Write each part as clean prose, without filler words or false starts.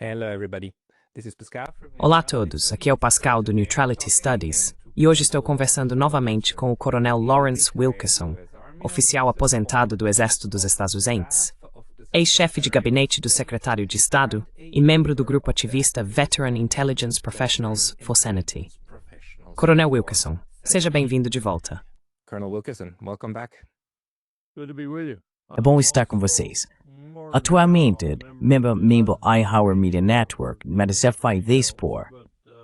Hello, everybody. This is Pascal. Olá a todos, aqui é o Pascal do Neutrality Studies e hoje estou conversando novamente com o Coronel Lawrence Wilkerson, oficial aposentado do Exército dos Estados Unidos, ex-chefe de gabinete do Secretário de Estado e membro do grupo ativista Veteran Intelligence Professionals for Sanity. Coronel Wilkerson, seja bem-vindo de volta. Colonel Wilkerson, welcome back. Good to be with you. É bom estar com vocês. Atualmente, membro iHower Media Network, mas já faz dispor.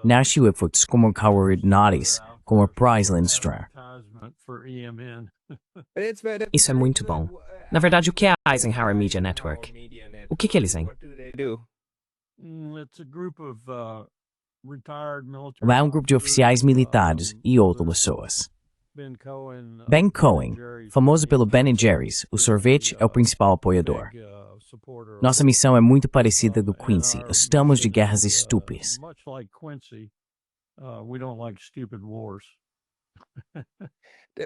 Nasceu efeitos como cowardness, como Price Lindstrom. Isso é muito bom. Na verdade, o que é a Eisenhower Media Network? O que eles têm? É um grupo de oficiais militares e outras pessoas. Ben Cohen, famoso pelo Ben Jerry's, o sorvete é o principal apoiador. Nossa missão é muito parecida do Quincy. Estamos de guerras estúpidas.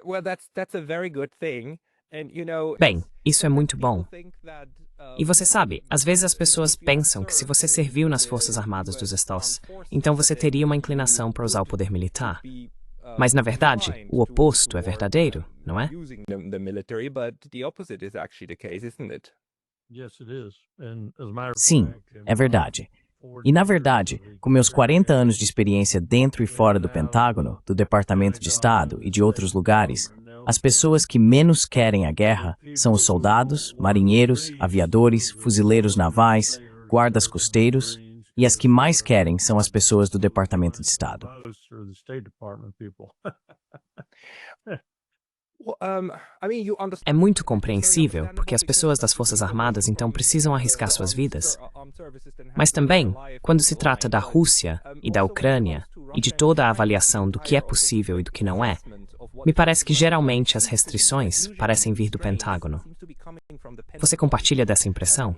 Well, that's a very good thing. And, you know, Bem, isso é muito bom. E você sabe, às vezes as pessoas pensam que se você serviu nas Forças Armadas dos Estados, então você teria uma inclinação para usar o poder militar. Mas, na verdade, o oposto é verdadeiro, não é? Sim, é verdade. E, na verdade, com meus 40 anos de experiência dentro e fora do Pentágono, do Departamento de Estado e de outros lugares, as pessoas que menos querem a guerra são os soldados, marinheiros, aviadores, fuzileiros navais, guardas costeiros, e as que mais querem são as pessoas do Departamento de Estado. É muito compreensível, porque as pessoas das Forças Armadas então precisam arriscar suas vidas. Mas também, quando se trata da Rússia e da Ucrânia, e de toda a avaliação do que é possível e do que não é, me parece que geralmente as restrições parecem vir do Pentágono. Você compartilha dessa impressão?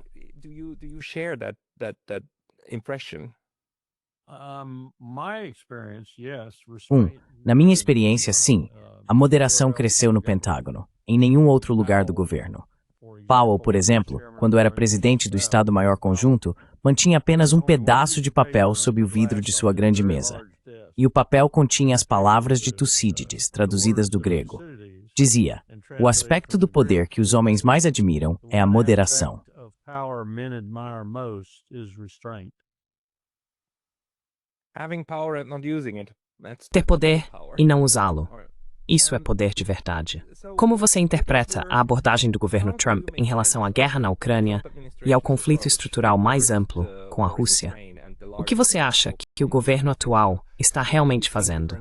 Na minha experiência, sim, a moderação cresceu no Pentágono, em nenhum outro lugar do governo. Powell, por exemplo, quando era presidente do Estado-Maior Conjunto, mantinha apenas um pedaço de papel sob o vidro de sua grande mesa. E o papel continha as palavras de Tucídides, traduzidas do grego. Dizia, o aspecto do poder que os homens mais admiram é a moderação. Ter poder e não usá-lo. Isso é poder de verdade. Como você interpreta a abordagem do governo Trump em relação à guerra na Ucrânia e ao conflito estrutural mais amplo com a Rússia? O que você acha que o governo atual está realmente fazendo?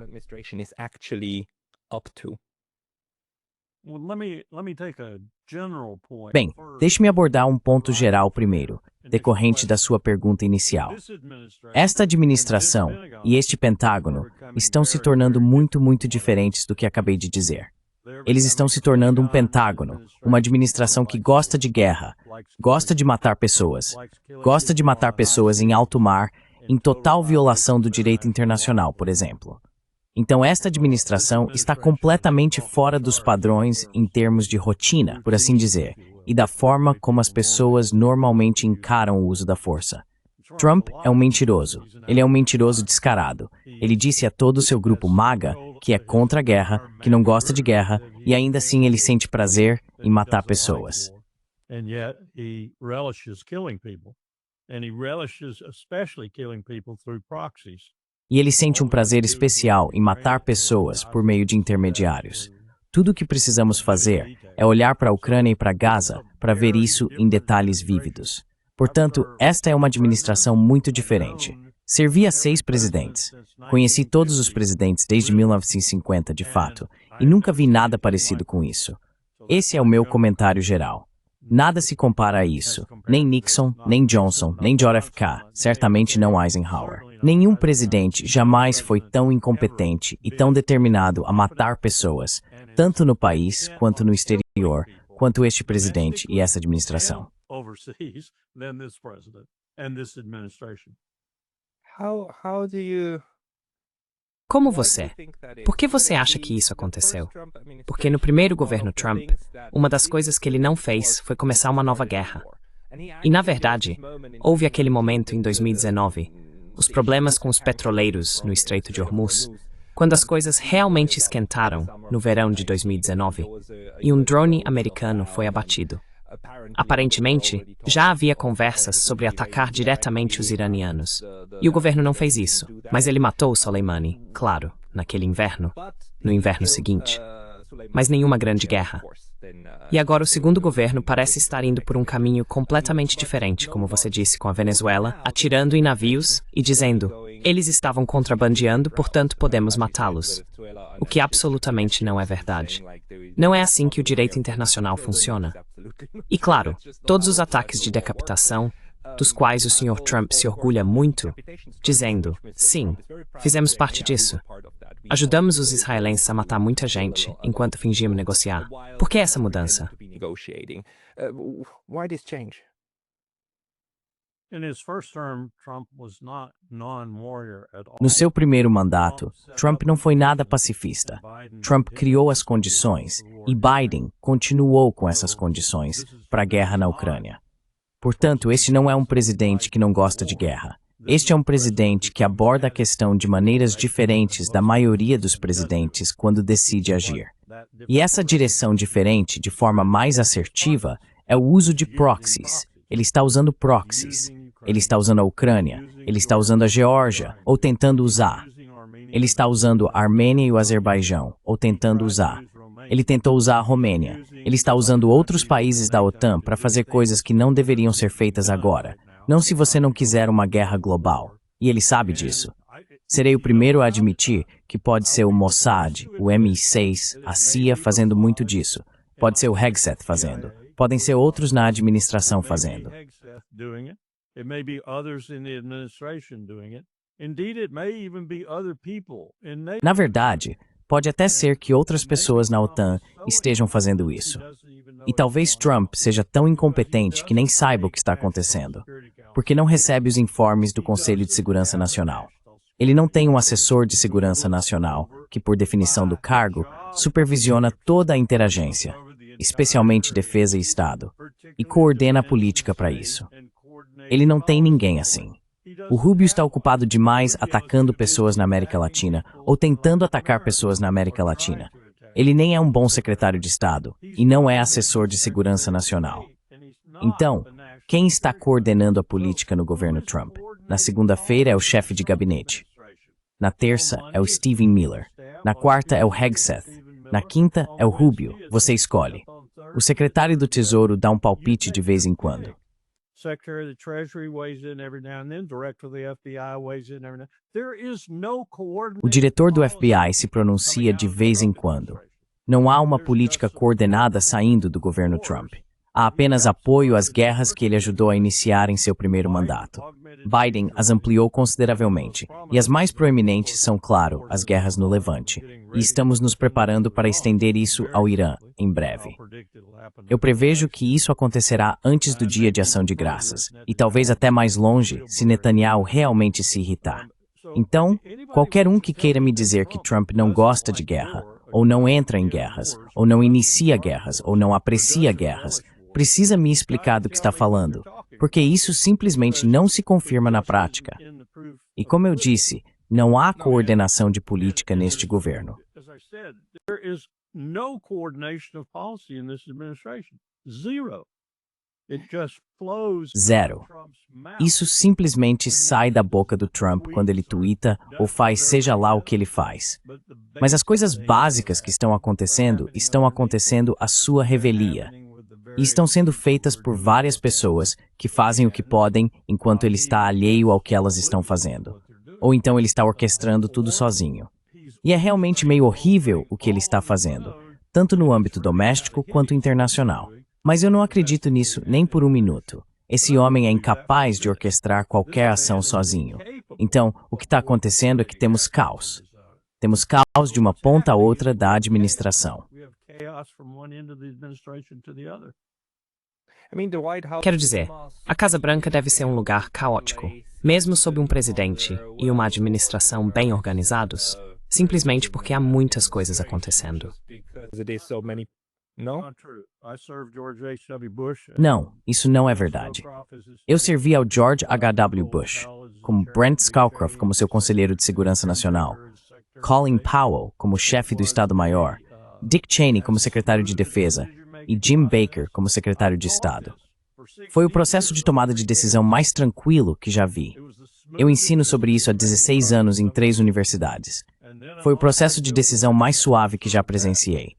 Bem, deixe-me abordar um ponto geral primeiro, decorrente da sua pergunta inicial. Esta administração e este Pentágono estão se tornando muito diferentes do que acabei de dizer. Eles estão se tornando um Pentágono, uma administração que gosta de guerra, gosta de matar pessoas em alto mar, em total violação do direito internacional, por exemplo. Então, esta administração está completamente fora dos padrões em termos de rotina, por assim dizer, e da forma como as pessoas normalmente encaram o uso da força. Trump é um mentiroso. Ele é um mentiroso descarado. Ele disse a todo o seu grupo MAGA que é contra a guerra, que não gosta de guerra, e ainda assim ele sente prazer em matar pessoas. E ele sente um prazer especial em matar pessoas por meio de intermediários. Tudo o que precisamos fazer é olhar para a Ucrânia e para Gaza para ver isso em detalhes vívidos. Portanto, esta é uma administração muito diferente. Servi a 6 presidentes. Conheci todos os presidentes desde 1950, de fato, e nunca vi nada parecido com isso. Esse é o meu comentário geral. Nada se compara a isso. Nem Nixon, nem Johnson, nem JFK, certamente não Eisenhower. Nenhum presidente jamais foi tão incompetente e tão determinado a matar pessoas, tanto no país quanto no exterior, quanto este presidente e essa administração. Como você? Por que você acha que isso aconteceu? Porque no primeiro governo Trump, uma das coisas que ele não fez foi começar uma nova guerra. E, na verdade, houve aquele momento em 2019, os problemas com os petroleiros no Estreito de Hormuz, quando as coisas realmente esquentaram no verão de 2019 e um drone americano foi abatido. Aparentemente, já havia conversas sobre atacar diretamente os iranianos, e o governo não fez isso, mas ele matou Soleimani, claro, naquele inverno, no inverno seguinte. Mas nenhuma grande guerra. E agora o segundo governo parece estar indo por um caminho completamente diferente, como você disse, com a Venezuela, atirando em navios e dizendo: eles estavam contrabandeando, portanto podemos matá-los. O que absolutamente não é verdade. Não é assim que o direito internacional funciona. E claro, todos os ataques de decapitação, dos quais o Sr. Trump se orgulha muito, dizendo: sim, fizemos parte disso. Ajudamos os israelenses a matar muita gente enquanto fingíamos negociar. Por que essa mudança? No seu primeiro mandato, Trump não foi nada pacifista. Trump criou as condições e Biden continuou com essas condições para a guerra na Ucrânia. Portanto, este não é um presidente que não gosta de guerra. Este é um presidente que aborda a questão de maneiras diferentes da maioria dos presidentes quando decide agir. E essa direção diferente, de forma mais assertiva, é o uso de proxies. Ele está usando proxies. Ele está usando a Ucrânia. Ele está usando a Geórgia, ou tentando usar. Ele está usando a Armênia e o Azerbaijão, ou tentando usar. Ele tentou usar a Romênia. Ele está usando outros países da OTAN para fazer coisas que não deveriam ser feitas agora. Não se você não quiser uma guerra global. E ele sabe disso. Serei o primeiro a admitir que pode ser o Mossad, o MI6, a CIA fazendo muito disso. Pode ser o Hegseth fazendo. Podem ser outros na administração fazendo. Na verdade, pode até ser que outras pessoas na OTAN estejam fazendo isso. E talvez Trump seja tão incompetente que nem saiba o que está acontecendo, porque não recebe os informes do Conselho de Segurança Nacional. Ele não tem um assessor de segurança nacional, que por definição do cargo, supervisiona toda a interagência, especialmente defesa e Estado, e coordena a política para isso. Ele não tem ninguém assim. O Rubio está ocupado demais atacando pessoas na América Latina, ou tentando atacar pessoas na América Latina. Ele nem é um bom secretário de Estado, e não é assessor de segurança nacional. Então, quem está coordenando a política no governo Trump? Na segunda-feira é o chefe de gabinete. Na terça é o Stephen Miller. Na quarta é o Hegseth. Na quinta é o Rubio. Você escolhe. O secretário do Tesouro dá um palpite de vez em quando. O diretor do FBI se pronuncia de vez em quando. Não há uma política coordenada saindo do governo Trump. Há apenas apoio às guerras que ele ajudou a iniciar em seu primeiro mandato. Biden as ampliou consideravelmente, e as mais proeminentes são, claro, as guerras no Levante. E estamos nos preparando para estender isso ao Irã, em breve. Eu prevejo que isso acontecerá antes do Dia de Ação de Graças, e talvez até mais longe, se Netanyahu realmente se irritar. Então, qualquer um que queira me dizer que Trump não gosta de guerra, ou não entra em guerras, ou não inicia guerras, ou não aprecia guerras, precisa me explicar do que está falando, porque isso simplesmente não se confirma na prática. E como eu disse, não há coordenação de política neste governo. Zero. Isso simplesmente sai da boca do Trump quando ele tuita ou faz seja lá o que ele faz. Mas as coisas básicas que estão acontecendo à sua revelia. E estão sendo feitas por várias pessoas que fazem o que podem enquanto ele está alheio ao que elas estão fazendo. Ou então ele está orquestrando tudo sozinho. E é realmente meio horrível o que ele está fazendo, tanto no âmbito doméstico quanto internacional. Mas eu não acredito nisso nem por um minuto. Esse homem é incapaz de orquestrar qualquer ação sozinho. Então, o que está acontecendo é que temos caos. Temos caos de uma ponta a outra da administração. Quero dizer, a Casa Branca deve ser um lugar caótico, mesmo sob um presidente e uma administração bem organizados, simplesmente porque há muitas coisas acontecendo. No? Not true. I served George H.W. Bush. Não, isso não é verdade. Eu servi ao George H.W. Bush, como Brent Scowcroft como seu conselheiro de segurança nacional, Colin Powell como chefe do Estado-Maior, Dick Cheney como secretário de defesa e Jim Baker como secretário de Estado. Foi o processo de tomada de decisão mais tranquilo que já vi. Eu ensino sobre isso há 16 anos em 3 universidades. Foi o processo de decisão mais suave que já presenciei.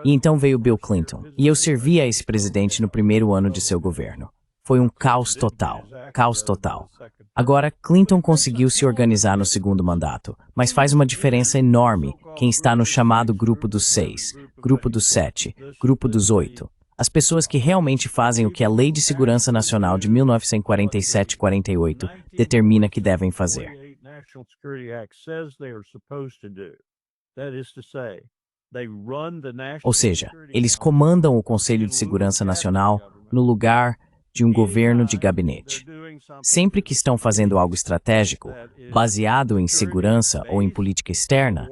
E então veio Bill Clinton, e eu servi a esse presidente no primeiro ano de seu governo. Foi um caos total, caos total. Agora, Clinton conseguiu se organizar no segundo mandato, mas faz uma diferença enorme quem está no chamado grupo dos 6, grupo dos 7, grupo dos 8. As pessoas que realmente fazem o que a Lei de Segurança Nacional de 1947-48 determina que devem fazer. Ou seja, eles comandam o Conselho de Segurança Nacional no lugar de um governo de gabinete. Sempre que estão fazendo algo estratégico, baseado em segurança ou em política externa,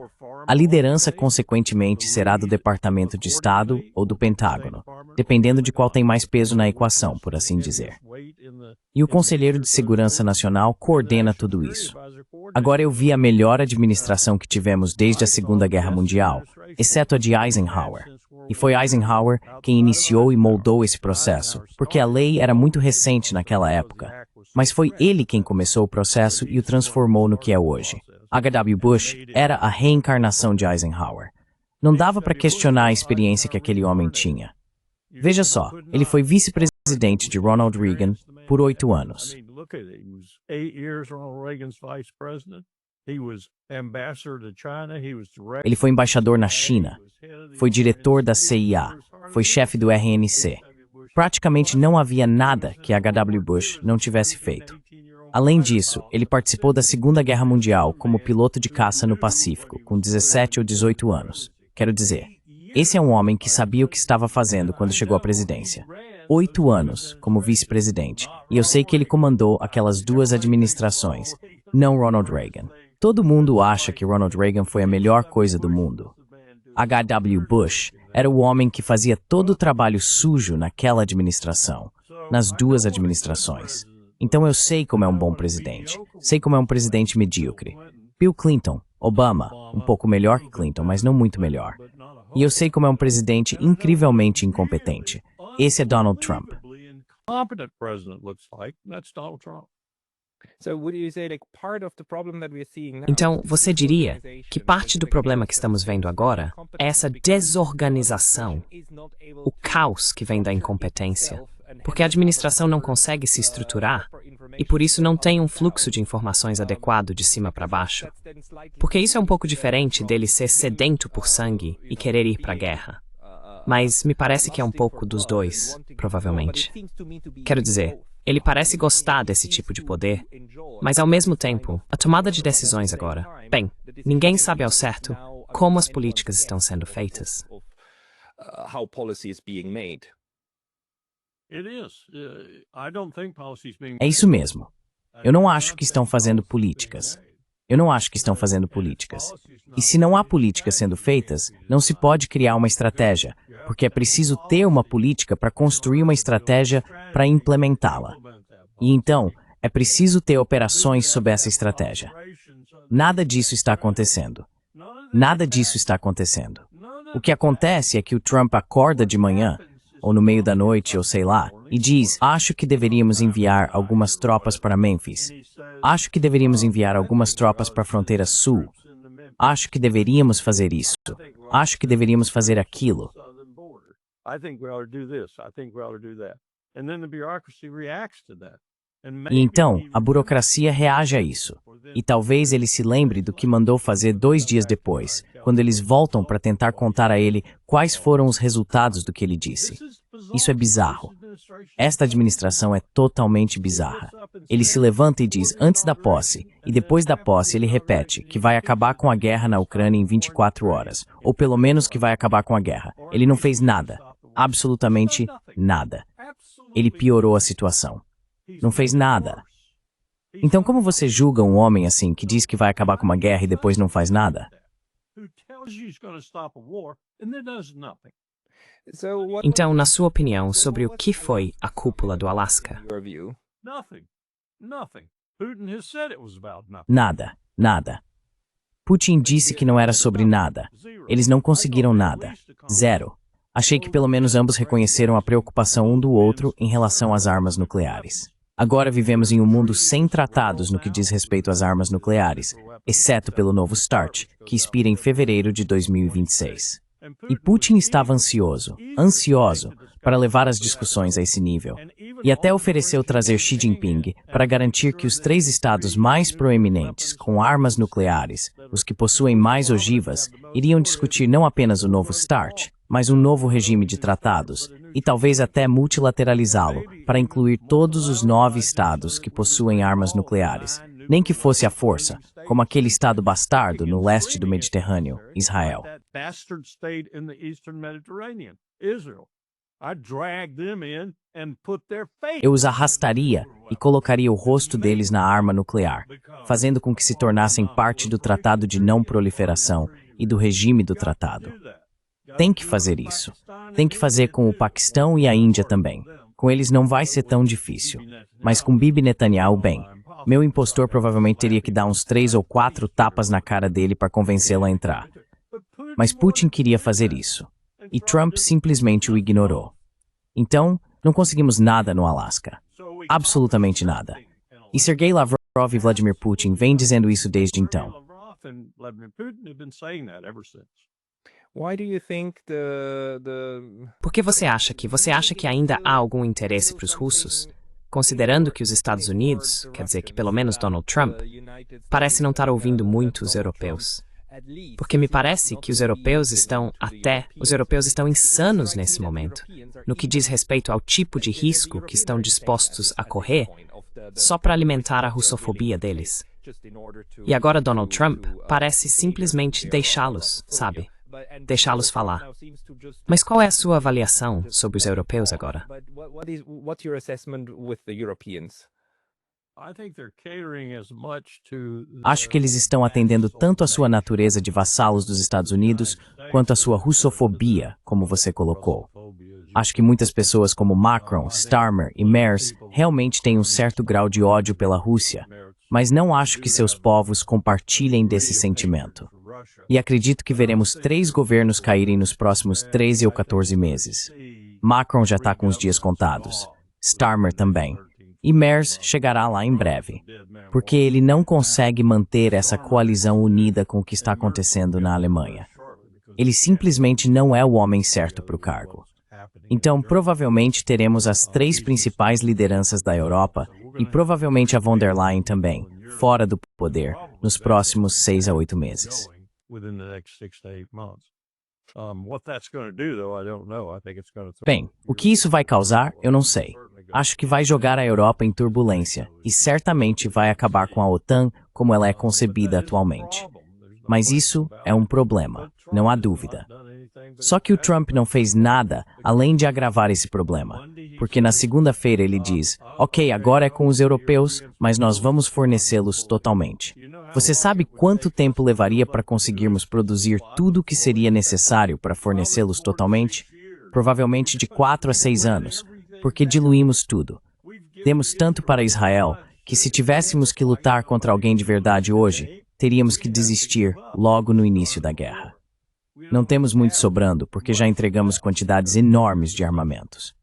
a liderança consequentemente será do Departamento de Estado ou do Pentágono, dependendo de qual tem mais peso na equação, por assim dizer. E o Conselheiro de Segurança Nacional coordena tudo isso. Agora eu vi a melhor administração que tivemos desde a Segunda Guerra Mundial, exceto a de Eisenhower. E foi Eisenhower quem iniciou e moldou esse processo, porque a lei era muito recente naquela época. Mas foi ele quem começou o processo e o transformou no que é hoje. H.W. Bush era a reencarnação de Eisenhower. Não dava para questionar a experiência que aquele homem tinha. Veja só, ele foi vice-presidente de Ronald Reagan por 8 anos. Ele foi embaixador na China, foi diretor da CIA, foi chefe do RNC. Praticamente não havia nada que H.W. Bush não tivesse feito. Além disso, ele participou da Segunda Guerra Mundial como piloto de caça no Pacífico, com 17 ou 18 anos. Quero dizer, esse é um homem que sabia o que estava fazendo quando chegou à presidência. 8 anos como vice-presidente, e eu sei que ele comandou aquelas 2 administrações, não Ronald Reagan. Todo mundo acha que Ronald Reagan foi a melhor coisa do mundo. H.W. Bush era o homem que fazia todo o trabalho sujo naquela administração, nas 2 administrações. Então eu sei como é um bom presidente, sei como é um presidente medíocre. Bill Clinton, Obama, um pouco melhor que Clinton, mas não muito melhor. E eu sei como é um presidente incrivelmente incompetente. Esse é Donald Trump. Então, você diria que parte do problema que estamos vendo agora é essa desorganização, o caos que vem da incompetência, porque a administração não consegue se estruturar e por isso não tem um fluxo de informações adequado de cima para baixo. Porque isso é um pouco diferente dele ser sedento por sangue e querer ir para a guerra. Mas me parece que é um pouco dos dois, provavelmente. Quero dizer, ele parece gostar desse tipo de poder, mas ao mesmo tempo, a tomada de decisões agora... Bem, ninguém sabe ao certo como as políticas estão sendo feitas. É isso mesmo. Eu não acho que estão fazendo políticas. Eu não acho que estão fazendo políticas. E se não há políticas sendo feitas, não se pode criar uma estratégia, porque é preciso ter uma política para construir uma estratégia para implementá-la. E então, é preciso ter operações sob essa estratégia. Nada disso está acontecendo. Nada disso está acontecendo. O que acontece é que o Trump acorda de manhã, ou no meio da noite, ou sei lá, e diz, acho que deveríamos enviar algumas tropas para Memphis. Acho que deveríamos enviar algumas tropas para a fronteira sul. Acho que deveríamos fazer isso. Acho que deveríamos fazer aquilo. E então, a burocracia reage a isso. E talvez ele se lembre do que mandou fazer 2 dias depois, quando eles voltam para tentar contar a ele quais foram os resultados do que ele disse. Isso é bizarro. Esta administração é totalmente bizarra. Ele se levanta e diz antes da posse, e depois da posse ele repete que vai acabar com a guerra na Ucrânia em 24 horas, ou pelo menos que vai acabar com a guerra. Ele não fez nada, absolutamente nada. Ele piorou a situação. Não fez nada. Então como você julga um homem assim que diz que vai acabar com uma guerra e depois não faz nada? Então, na sua opinião, sobre o que foi a cúpula do Alasca? Nothing. Nothing. Putin has said it was about nothing. Nada, nada. Putin disse que não era sobre nada. Eles não conseguiram nada. Zero. Achei que pelo menos ambos reconheceram a preocupação um do outro em relação às armas nucleares. Agora vivemos em um mundo sem tratados no que diz respeito às armas nucleares, exceto pelo novo START, que expira em fevereiro de 2026. E Putin estava ansioso para levar as discussões a esse nível. E até ofereceu trazer Xi Jinping para garantir que os 3 estados mais proeminentes com armas nucleares, os que possuem mais ogivas, iriam discutir não apenas o novo START, mas um novo regime de tratados, e talvez até multilateralizá-lo para incluir todos os 9 estados que possuem armas nucleares, nem que fosse à força, como aquele estado bastardo no leste do Mediterrâneo, Israel. Eu os arrastaria e colocaria o rosto deles na arma nuclear, fazendo com que se tornassem parte do Tratado de Não Proliferação e do regime do tratado. Tem que fazer isso. Tem que fazer com o Paquistão e a Índia também. Com eles não vai ser tão difícil. Mas com Bibi Netanyahu, bem, meu impostor provavelmente teria que dar uns 3 ou 4 tapas na cara dele para convencê-lo a entrar. Mas Putin queria fazer isso. E Trump simplesmente o ignorou. Então, não conseguimos nada no Alasca. Absolutamente nada. E Sergei Lavrov e Vladimir Putin vêm dizendo isso desde então. Por que você acha que ainda há algum interesse para os russos? Considerando que os Estados Unidos, quer dizer que pelo menos Donald Trump, parece não estar ouvindo muito os europeus. Porque me parece que os europeus estão insanos nesse momento, no que diz respeito ao tipo de risco que estão dispostos a correr só para alimentar a russofobia deles. E agora Donald Trump parece simplesmente deixá-los, sabe? Deixá-los falar. Mas qual é a sua avaliação sobre os europeus agora? Acho que eles estão atendendo tanto a sua natureza de vassalos dos Estados Unidos, quanto a sua russofobia, como você colocou. Acho que muitas pessoas como Macron, Starmer e Merz realmente têm um certo grau de ódio pela Rússia, mas não acho que seus povos compartilhem desse sentimento. E acredito que veremos 3 governos caírem nos próximos 13 ou 14 meses. Macron já está com os dias contados. Starmer também. E Merz chegará lá em breve. Porque ele não consegue manter essa coalizão unida com o que está acontecendo na Alemanha. Ele simplesmente não é o homem certo para o cargo. Então, provavelmente teremos as 3 principais lideranças da Europa e provavelmente a von der Leyen também, fora do poder, nos próximos 6 a 8 meses. Bem, o que isso vai causar, eu não sei. Acho que vai jogar a Europa em turbulência e certamente vai acabar com a OTAN como ela é concebida atualmente. Mas isso é um problema, não há dúvida. Só que o Trump não fez nada além de agravar esse problema, porque na segunda-feira ele diz, ok, agora é com os europeus, mas nós vamos fornecê-los totalmente. Você sabe quanto tempo levaria para conseguirmos produzir tudo o que seria necessário para fornecê-los totalmente? Provavelmente de 4 a 6 anos, porque diluímos tudo. Demos tanto para Israel que se tivéssemos que lutar contra alguém de verdade hoje, teríamos que desistir logo no início da guerra. Não temos muito sobrando porque já entregamos quantidades enormes de armamentos.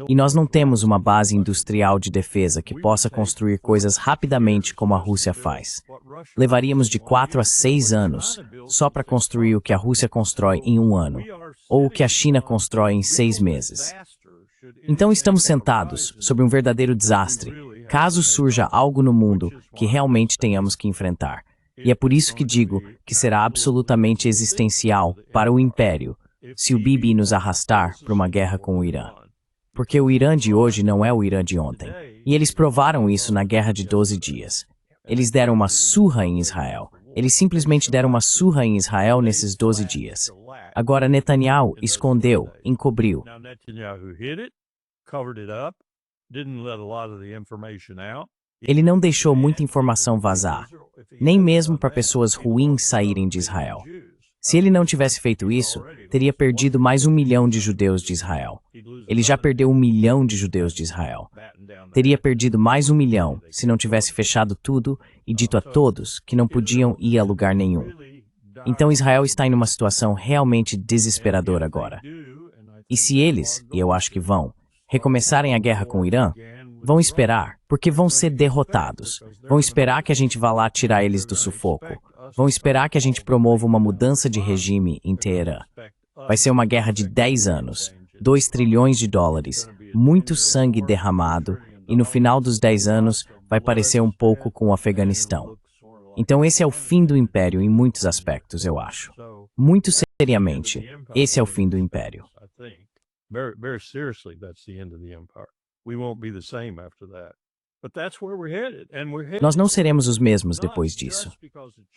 E nós não temos uma base industrial de defesa que possa construir coisas rapidamente como a Rússia faz. Levaríamos de 4 a 6 anos só para construir o que a Rússia constrói em 1 ano, ou o que a China constrói em 6 meses. Então estamos sentados sobre um verdadeiro desastre, caso surja algo no mundo que realmente tenhamos que enfrentar. E é por isso que digo que será absolutamente existencial para o Império se o Bibi nos arrastar para uma guerra com o Irã. Porque o Irã de hoje não é o Irã de ontem. E eles provaram isso na guerra de 12 dias. Eles deram uma surra em Israel. Eles simplesmente deram uma surra em Israel nesses 12 dias. Agora Netanyahu escondeu, encobriu. Ele não deixou muita informação vazar, nem mesmo para pessoas ruins saírem de Israel. Se ele não tivesse feito isso, teria perdido mais 1 milhão de judeus de Israel. Ele já perdeu 1 milhão de judeus de Israel. Teria perdido mais 1 milhão se não tivesse fechado tudo e dito a todos que não podiam ir a lugar nenhum. Então Israel está em uma situação realmente desesperadora agora. E se eles, e eu acho que vão, recomeçarem a guerra com o Irã, vão esperar, porque vão ser derrotados. Vão esperar que a gente vá lá tirar eles do sufoco. Vão esperar que a gente promova uma mudança de regime em Teherã. Vai ser uma guerra de 10 anos, 2 trilhões de dólares, muito sangue derramado, e no final dos 10 anos vai parecer um pouco com o Afeganistão. Então esse é o fim do império em muitos aspectos, eu acho. Muito seriamente, esse é o fim do império. Very seriously, that's the end of the empire. We won't be the same after that. But that's where we're headed, and we're headed. Nós não seremos os mesmos depois disso.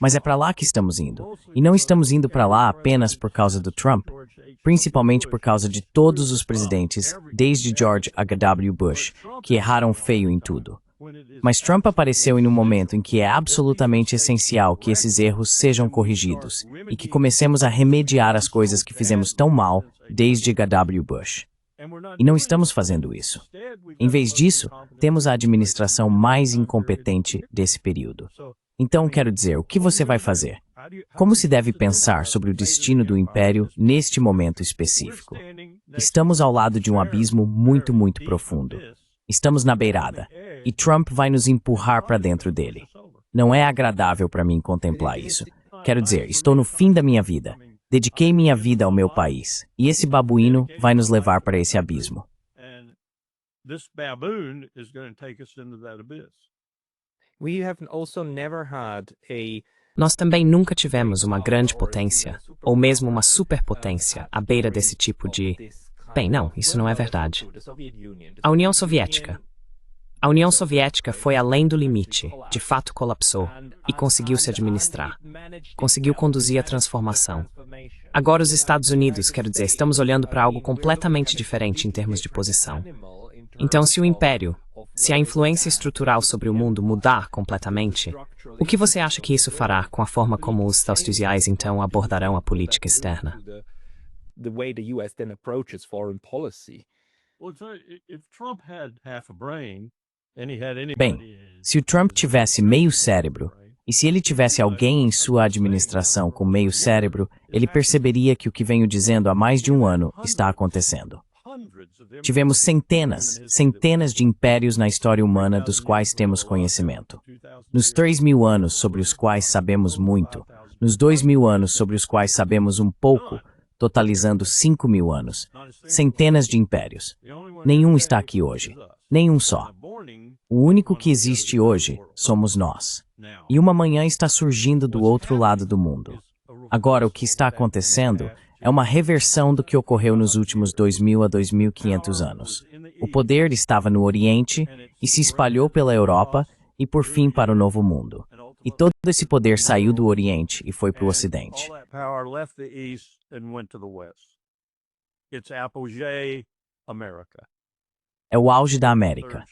Mas é para lá que estamos indo. E não estamos indo para lá apenas por causa do Trump, principalmente por causa de todos os presidentes, desde George H.W. Bush, que erraram feio em tudo. Mas Trump apareceu em um momento em que é absolutamente essencial que esses erros sejam corrigidos e que comecemos a remediar as coisas que fizemos tão mal desde H.W. Bush. E não estamos fazendo isso. Em vez disso, temos a administração mais incompetente desse período. Então, quero dizer, o que você vai fazer? Como se deve pensar sobre o destino do império neste momento específico? Estamos ao lado de um abismo muito, muito profundo. Estamos na beirada, e Trump vai nos empurrar para dentro dele. Não é agradável para mim contemplar isso. Quero dizer, estou no fim da minha vida. Dediquei minha vida ao meu país, e esse babuíno vai nos levar para esse abismo. Nós também nunca tivemos uma grande potência, ou mesmo uma superpotência, à beira desse tipo de... Bem, não, isso não é verdade. A União Soviética. A União Soviética foi além do limite, de fato colapsou, e conseguiu se administrar. Conseguiu conduzir a transformação. Agora os Estados Unidos, quero dizer, estamos olhando para algo completamente diferente em termos de posição. Então, se o império, se a influência estrutural sobre o mundo mudar completamente, o que você acha que isso fará com a forma como os Estados então abordarão a política externa? The way the US then approaches foreign policy. Bem, se o Trump tivesse meio cérebro, e se ele tivesse alguém em sua administração com meio cérebro, ele perceberia que o que venho dizendo há mais de um ano está acontecendo. Tivemos centenas de impérios na história humana dos quais temos conhecimento. Nos 3.000 anos sobre os quais sabemos muito, nos 2.000 anos sobre os quais sabemos um pouco, totalizando 5.000 anos. Centenas de impérios. Nenhum está aqui hoje. Nenhum só. O único que existe hoje somos nós. E uma manhã está surgindo do outro lado do mundo. Agora, o que está acontecendo é uma reversão do que ocorreu nos últimos 2.000 a 2.500 anos. O poder estava no Oriente e se espalhou pela Europa e, por fim, para o Novo Mundo. E todo esse poder saiu do Oriente e foi para o Ocidente. É o auge da América.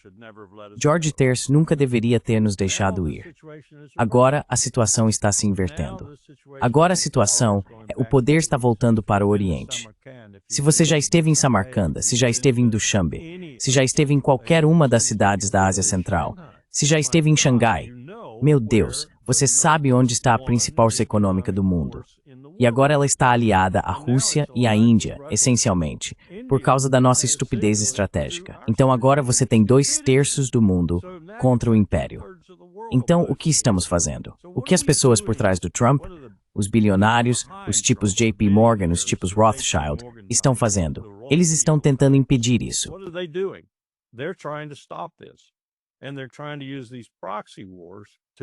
George III nunca deveria ter nos deixado ir. Agora a situação está se invertendo. Agora a situação é o poder está voltando para o Oriente. Se você já esteve em Samarcanda, se já esteve em Dushanbe, se já esteve em qualquer uma das cidades da Ásia Central, se já esteve em Xangai, meu Deus, você sabe onde está a principal força econômica do mundo. E agora ela está aliada à Rússia e à Índia, essencialmente, por causa da nossa estupidez estratégica. Então agora você tem 2/3 do mundo contra o império. Então o que estamos fazendo? O que as pessoas por trás do Trump, os bilionários, os tipos JP Morgan, os tipos Rothschild, estão fazendo? Eles estão tentando impedir isso.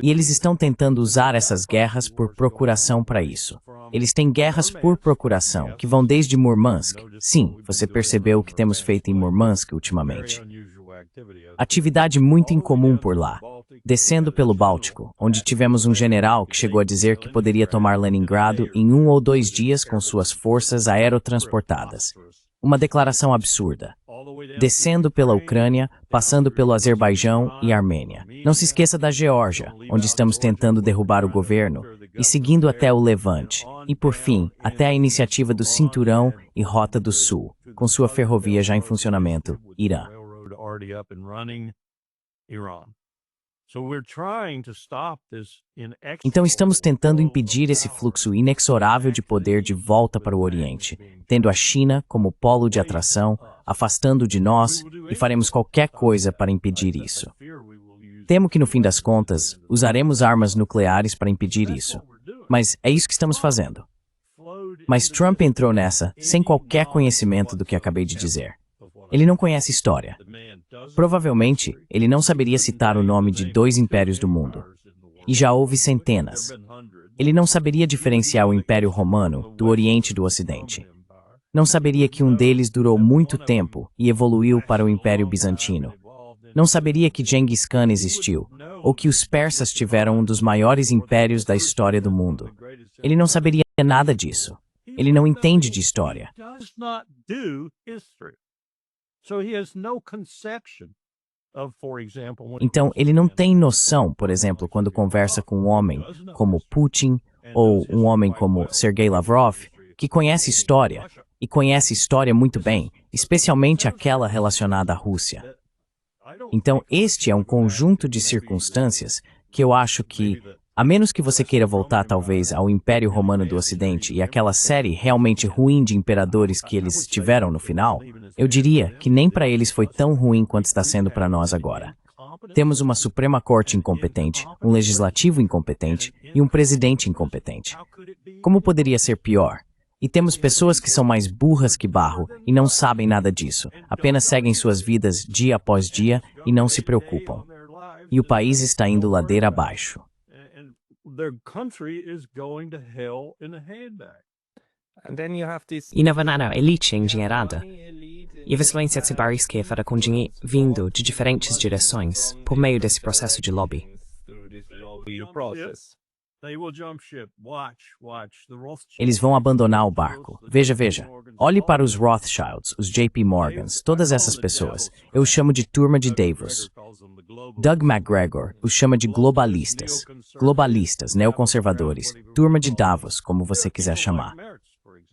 E eles estão tentando usar essas guerras por procuração para isso. Eles têm guerras por procuração, que vão desde Murmansk. Sim, você percebeu o que temos feito em Murmansk ultimamente. Atividade muito incomum por lá. Descendo pelo Báltico, onde tivemos um general que chegou a dizer que poderia tomar Leningrado em 1 ou 2 dias com suas forças aerotransportadas. Uma declaração absurda. descendo pela Ucrânia, passando pelo Azerbaijão e Armênia. Não se esqueça da Geórgia, onde estamos tentando derrubar o governo, e seguindo até o Levante, e por fim, até a iniciativa do Cinturão e Rota do Sul, com sua ferrovia já em funcionamento, Irã. Então estamos tentando impedir esse fluxo inexorável de poder de volta para o Oriente, tendo a China como polo de atração, afastando de nós, e faremos qualquer coisa para impedir isso. Temo que no fim das contas, usaremos armas nucleares para impedir isso. Mas é isso que estamos fazendo. Mas Trump entrou nessa sem qualquer conhecimento do que acabei de dizer. Ele não conhece história. Provavelmente, ele não saberia citar o nome de 2 impérios do mundo. E já houve centenas. Ele não saberia diferenciar o Império Romano do Oriente e do Ocidente. Não saberia que um deles durou muito tempo e evoluiu para o Império Bizantino. Não saberia que Genghis Khan existiu, ou que os persas tiveram um dos maiores impérios da história do mundo. Ele não saberia nada disso. Ele não entende de história. Então, ele não tem noção, por exemplo, quando conversa com um homem como Putin ou um homem como Sergei Lavrov, que conhece história, e conhece história muito bem, especialmente aquela relacionada à Rússia. Então, este é um conjunto de circunstâncias que eu acho que, a menos que você queira voltar talvez ao Império Romano do Ocidente e aquela série realmente ruim de imperadores que eles tiveram no final, eu diria que nem para eles foi tão ruim quanto está sendo para nós agora. Temos uma Suprema Corte incompetente, um legislativo incompetente e um presidente incompetente. Como poderia ser pior? E temos pessoas que são mais burras que barro e não sabem nada disso, apenas seguem suas vidas dia após dia e não se preocupam. E o país está indo ladeira abaixo. I navanana elite endinheirada. E a violência cibernética continua vindo de diferentes direções por meio desse processo de lobby. Eles vão abandonar o barco. Veja, veja. Olhe para os Rothschilds, os JP Morgans, todas essas pessoas. Eu os chamo de turma de Davos. Doug McGregor os chama de globalistas. Globalistas, neoconservadores, turma de Davos, como você quiser chamar.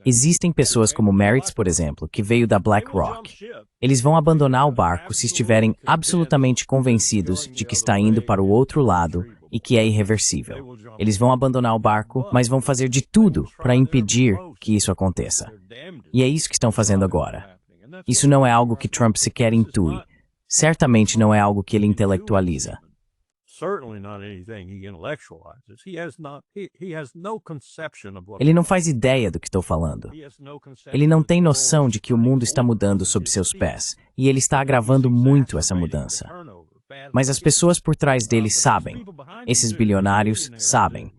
Existem pessoas como Meritz, por exemplo, que veio da BlackRock. Eles vão abandonar o barco se estiverem absolutamente convencidos de que está indo para o outro lado e que é irreversível. Eles vão abandonar o barco, mas vão fazer de tudo para impedir que isso aconteça. E é isso que estão fazendo agora. Isso não é algo que Trump sequer intui. Certamente não é algo que ele intelectualiza. Ele não faz ideia do que estou falando. Ele não tem noção de que o mundo está mudando sob seus pés, e ele está agravando muito essa mudança. Mas as pessoas por trás dele sabem. Esses bilionários sabem.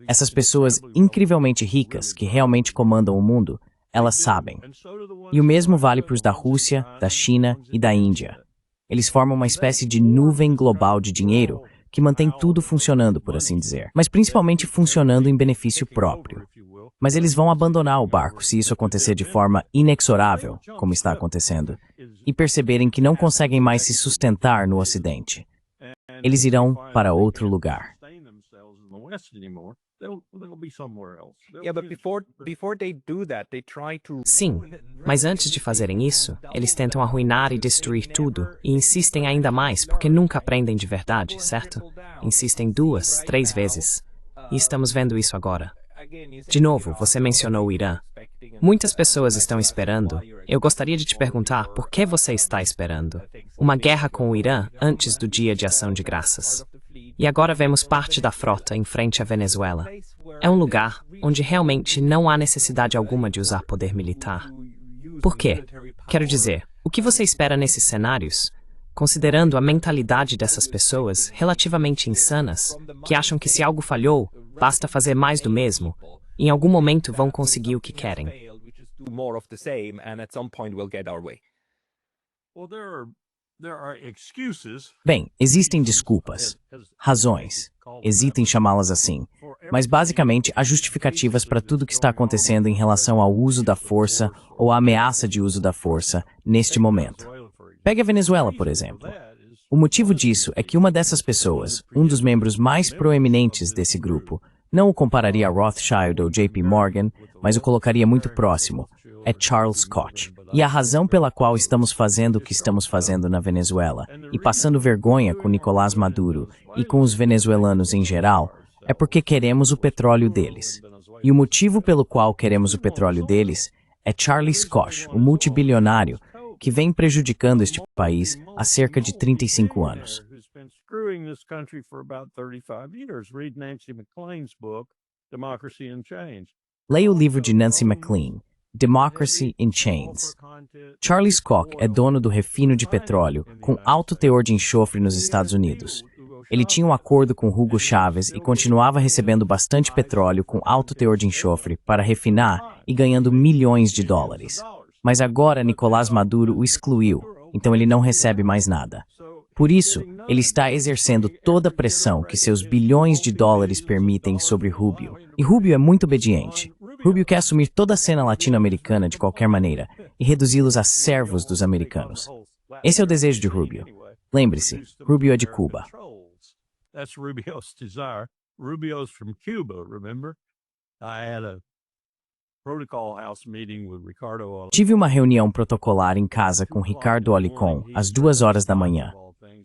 Essas pessoas incrivelmente ricas que realmente comandam o mundo, elas sabem. E o mesmo vale para os da Rússia, da China e da Índia. Eles formam uma espécie de nuvem global de dinheiro que mantém tudo funcionando, por assim dizer. Mas principalmente funcionando em benefício próprio. Mas eles vão abandonar o barco se isso acontecer de forma inexorável, como está acontecendo, e perceberem que não conseguem mais se sustentar no Ocidente. Eles irão para outro lugar. Sim, mas antes de fazerem isso, eles tentam arruinar e destruir tudo e insistem ainda mais porque nunca aprendem de verdade, certo? Insistem 2, 3 vezes. E estamos vendo isso agora. De novo, você mencionou o Irã. Muitas pessoas estão esperando. Eu gostaria de te perguntar por que você está esperando uma guerra com o Irã antes do Dia de Ação de Graças. E agora vemos parte da frota em frente à Venezuela. É um lugar onde realmente não há necessidade alguma de usar poder militar. Por quê? Quero dizer, o que você espera nesses cenários? Considerando a mentalidade dessas pessoas relativamente insanas, que acham que se algo falhou, basta fazer mais do mesmo, e em algum momento vão conseguir o que querem. Bem, existem desculpas, razões, hesito em chamá-las assim, mas basicamente há justificativas para tudo o que está acontecendo em relação ao uso da força ou à ameaça de uso da força neste momento. Pegue a Venezuela, por exemplo. O motivo disso é que uma dessas pessoas, um dos membros mais proeminentes desse grupo, não o compararia a Rothschild ou JP Morgan, mas o colocaria muito próximo. É Charles Koch. E a razão pela qual estamos fazendo o que estamos fazendo na Venezuela e passando vergonha com Nicolás Maduro e com os venezuelanos em geral é porque queremos o petróleo deles. E o motivo pelo qual queremos o petróleo deles é Charles Koch, o multibilionário, que vem prejudicando este país há cerca de 35 anos. Leia o livro de Nancy MacLean, Democracy in Chains. Charles Koch é dono do refino de petróleo com alto teor de enxofre nos Estados Unidos. Ele tinha um acordo com Hugo Chávez e continuava recebendo bastante petróleo com alto teor de enxofre para refinar e ganhando milhões de dólares. Mas agora Nicolás Maduro o excluiu, então ele não recebe mais nada. Por isso, ele está exercendo toda a pressão que seus bilhões de dólares permitem sobre Rubio. E Rubio é muito obediente. Rubio quer assumir toda a cena latino-americana de qualquer maneira e reduzi-los a servos dos americanos. Esse é o desejo de Rubio. Lembre-se, Rubio é de Cuba. Tive uma reunião protocolar em casa com Ricardo Olicon às 2 horas da manhã.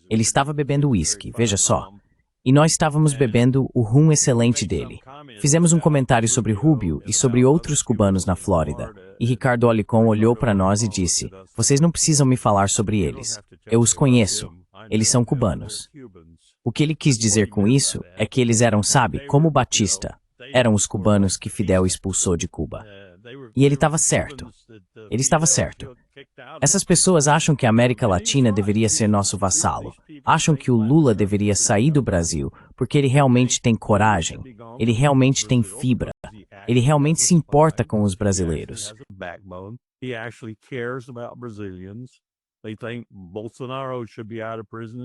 Ele estava bebendo uísque, veja só. E nós estávamos bebendo o rum excelente dele. Fizemos um comentário sobre Rubio e sobre outros cubanos na Flórida. E Ricardo Olicon olhou para nós e disse, vocês não precisam me falar sobre eles. Eu os conheço. Eles são cubanos. O que ele quis dizer com isso é que eles eram, sabe, como Batista. Eram os cubanos que Fidel expulsou de Cuba. E ele estava certo. Ele estava certo. Essas pessoas acham que a América Latina deveria ser nosso vassalo. Acham que o Lula deveria sair do Brasil porque ele realmente tem coragem. Ele realmente tem fibra. Ele realmente se importa com os brasileiros.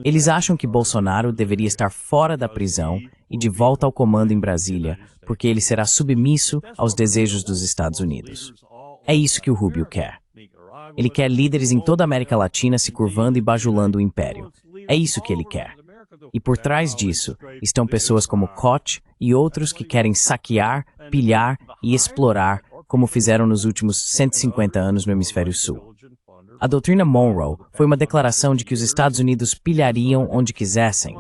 Eles acham que Bolsonaro deveria estar fora da prisão e de volta ao comando em Brasília, porque ele será submisso aos desejos dos Estados Unidos. É isso que o Rubio quer. Ele quer líderes em toda a América Latina se curvando e bajulando o império. É isso que ele quer. E por trás disso estão pessoas como Koch e outros que querem saquear, pilhar e explorar, como fizeram nos últimos 150 anos no Hemisfério Sul. A doutrina Monroe foi uma declaração de que os Estados Unidos pilhariam onde quisessem.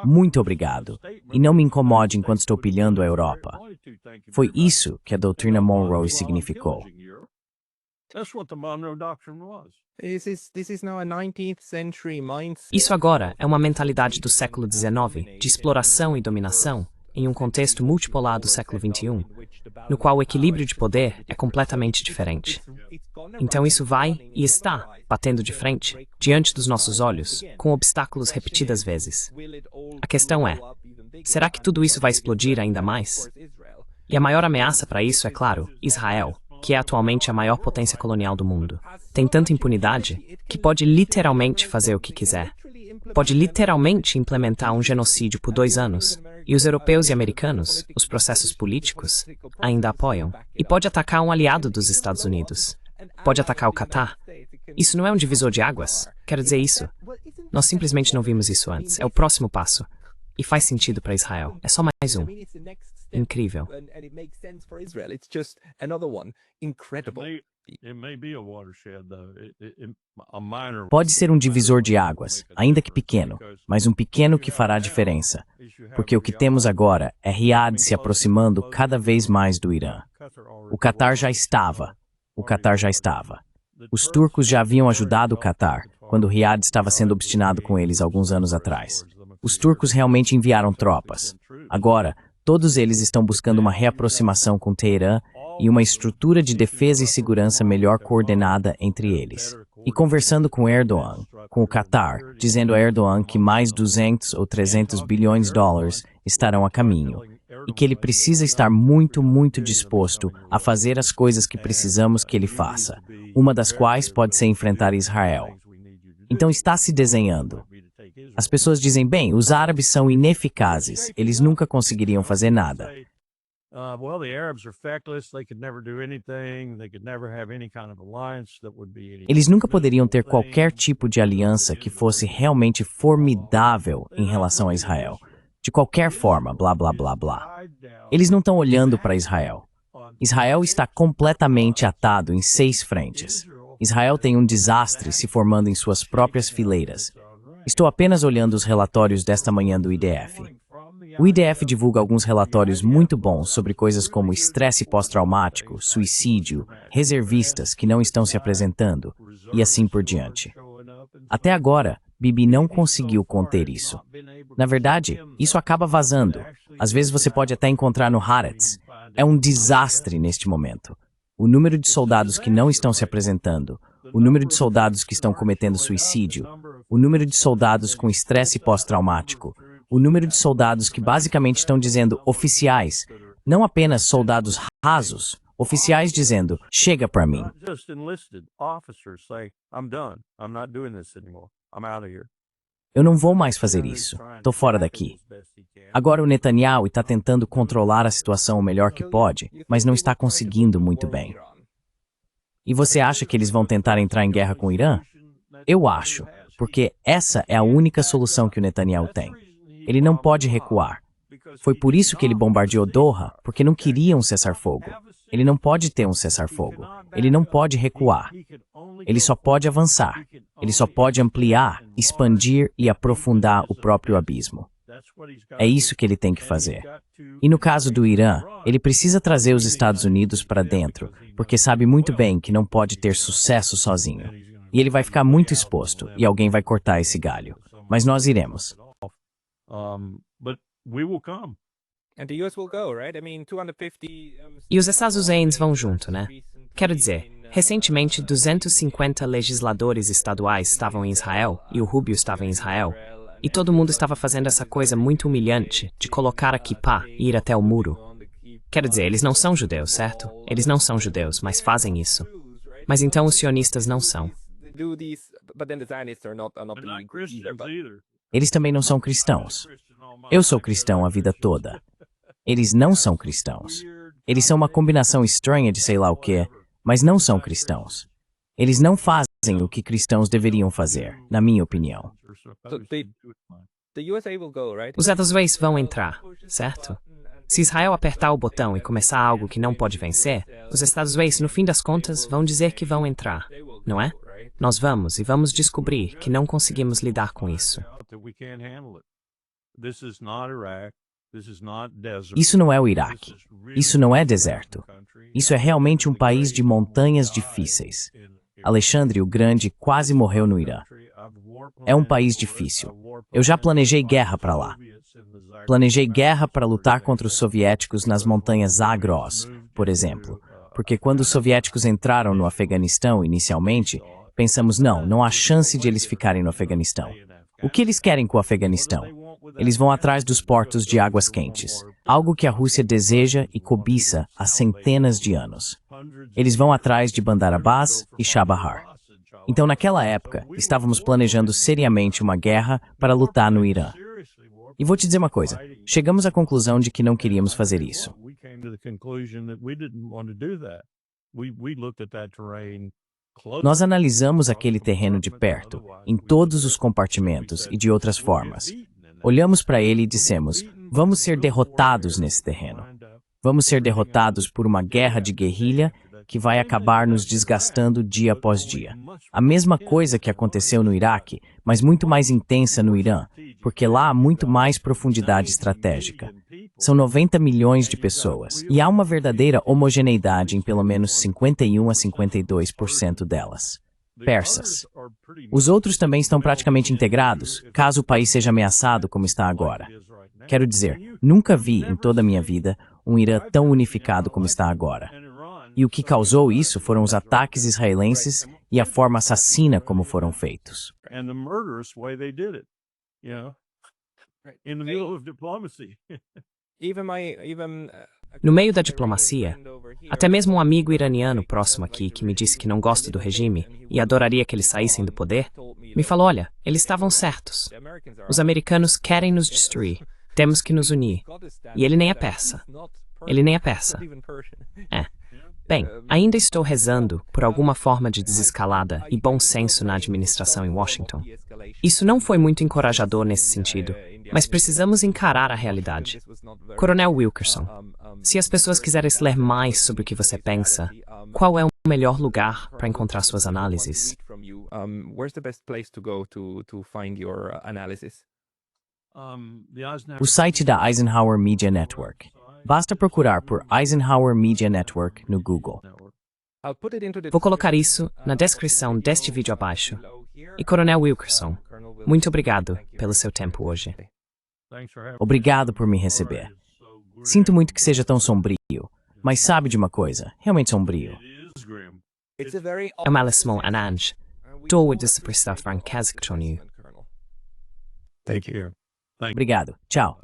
Muito obrigado. E não me incomode enquanto estou pilhando a Europa. Foi isso que a doutrina Monroe significou. Isso agora é uma mentalidade do século XIX, de exploração e dominação, em um contexto multipolar do século XXI, no qual o equilíbrio de poder é completamente diferente. Então isso vai e está batendo de frente, diante dos nossos olhos, com obstáculos repetidas vezes. A questão é, será que tudo isso vai explodir ainda mais? E a maior ameaça para isso é, claro, Israel, que é atualmente a maior potência colonial do mundo. Tem tanta impunidade que pode literalmente fazer o que quiser. Pode literalmente implementar um genocídio por 2 anos, e os europeus e americanos, os processos políticos, ainda apoiam. E pode atacar um aliado dos Estados Unidos. Pode atacar o Catar. Isso não é um divisor de águas? Quero dizer isso. Nós simplesmente não vimos isso antes. É o próximo passo. E faz sentido para Israel. É só mais um. Incrível. Pode ser um divisor de águas, ainda que pequeno, mas um pequeno que fará diferença. Porque o que temos agora é Riad se aproximando cada vez mais do Irã. O Catar já estava. Os turcos já haviam ajudado o Catar, quando Riad estava sendo obstinado com eles alguns anos atrás. Os turcos realmente enviaram tropas. Agora, todos eles estão buscando uma reaproximação com Teherã e uma estrutura de defesa e segurança melhor coordenada entre eles. E conversando com Erdogan, com o Catar, dizendo a Erdogan que mais 200 ou 300 bilhões de dólares estarão a caminho, e que ele precisa estar muito, muito disposto a fazer as coisas que precisamos que ele faça, uma das quais pode ser enfrentar Israel. Então está se desenhando. As pessoas dizem, bem, os árabes são ineficazes, eles nunca conseguiriam fazer nada. Well, the Arabs are feckless. They could never do anything. They could never have any kind of alliance that would be any Eles nunca poderiam ter qualquer tipo de aliança que fosse realmente formidável em relação a Israel. De qualquer forma, blá blá blá blá. Eles não estão olhando para Israel. Israel está completamente atado em 6 frentes. Israel tem um desastre se formando em suas próprias fileiras. Estou apenas olhando os relatórios desta manhã do IDF. O IDF divulga alguns relatórios muito bons sobre coisas como estresse pós-traumático, suicídio, reservistas que não estão se apresentando, e assim por diante. Até agora, Bibi não conseguiu conter isso. Na verdade, isso acaba vazando. Às vezes você pode até encontrar no Haaretz. É um desastre neste momento. O número de soldados que não estão se apresentando, o número de soldados que estão cometendo suicídio, o número de soldados com estresse pós-traumático, o número de soldados que basicamente estão dizendo oficiais, não apenas soldados rasos, oficiais dizendo, chega pra mim. Eu não vou mais fazer isso. Tô fora daqui. Agora o Netanyahu está tentando controlar a situação o melhor que pode, mas não está conseguindo muito bem. E você acha que eles vão tentar entrar em guerra com o Irã? Eu acho, porque essa é a única solução que o Netanyahu tem. Ele não pode recuar. Foi por isso que ele bombardeou Doha, porque não queria um cessar-fogo. Ele não pode ter um cessar-fogo. Ele não pode recuar. Ele só pode avançar. Ele só pode ampliar, expandir e aprofundar o próprio abismo. É isso que ele tem que fazer. E no caso do Irã, ele precisa trazer os Estados Unidos para dentro, porque sabe muito bem que não pode ter sucesso sozinho. E ele vai ficar muito exposto, e alguém vai cortar esse galho. Mas nós iremos. E os Estados Unidos vão junto, né? Quero dizer, recentemente 250 legisladores estaduais estavam em Israel, e o Rubio estava em Israel, e todo mundo estava fazendo essa coisa muito humilhante de colocar a kippah e ir até o muro. Quero dizer, eles não são judeus, certo? Eles não são judeus, mas fazem isso. Mas então os sionistas não são. Eles também não são cristãos. Eu sou cristão a vida toda. Eles não são cristãos. Eles são uma combinação estranha de sei lá o quê, mas não são cristãos. Eles não fazem o que cristãos deveriam fazer, na minha opinião. Os Estados Unidos vão entrar, certo? Se Israel apertar o botão e começar algo que não pode vencer, os Estados Unidos, no fim das contas, vão dizer que vão entrar, não é? Nós vamos e vamos descobrir que não conseguimos lidar com isso. Isso não é o Iraque. Isso não é deserto. Isso é realmente um país de montanhas difíceis. Alexandre o Grande quase morreu no Irã. É um país difícil. Eu já planejei guerra para lá. Planejei guerra para lutar contra os soviéticos nas montanhas Zagros, por exemplo. Porque quando os soviéticos entraram no Afeganistão inicialmente, pensamos, não há chance de eles ficarem no Afeganistão. O que eles querem com o Afeganistão? Eles vão atrás dos portos de águas quentes, algo que a Rússia deseja e cobiça há centenas de anos. Eles vão atrás de Bandar Abbas e Chabahar. Então, naquela época, estávamos planejando seriamente uma guerra para lutar no Irã. E vou te dizer uma coisa, chegamos à conclusão de que não queríamos fazer isso. Nós analisamos aquele terreno de perto, em todos os compartimentos e de outras formas. Olhamos para ele e dissemos, vamos ser derrotados nesse terreno. Vamos ser derrotados por uma guerra de guerrilha que vai acabar nos desgastando dia após dia. A mesma coisa que aconteceu no Iraque, mas muito mais intensa no Irã, porque lá há muito mais profundidade estratégica. São 90 milhões de pessoas, e há uma verdadeira homogeneidade em pelo menos 51 a 52% delas. Persas. Os outros também estão praticamente integrados, caso o país seja ameaçado como está agora. Quero dizer, nunca vi em toda a minha vida um Irã tão unificado como está agora. E o que causou isso foram os ataques israelenses e a forma assassina como foram feitos. No meio da diplomacia, até mesmo um amigo iraniano próximo aqui que me disse que não gosta do regime e adoraria que eles saíssem do poder, me falou, olha, eles estavam certos. Os americanos querem nos destruir. Temos que nos unir. E ele nem é persa. Ele nem é persa. É. Bem, ainda estou rezando por alguma forma de desescalada e bom senso na administração em Washington. Isso não foi muito encorajador nesse sentido, mas precisamos encarar a realidade. Coronel Wilkerson, se as pessoas quiserem ler mais sobre o que você pensa, qual é o melhor lugar para encontrar suas análises? Where's the best place to go to find your analysis? O site da Eisenhower Media Network. Basta procurar por Eisenhower Media Network no Google. Vou colocar isso na descrição deste vídeo abaixo. E Coronel Wilkerson, muito obrigado pelo seu tempo hoje. Obrigado por me receber. Sinto muito que seja tão sombrio, mas sabe de uma coisa, realmente sombrio. É uma Small Ananj, Dorwood de Superstar Frank Kazakhtoniu. Thank you. Obrigado. Tchau.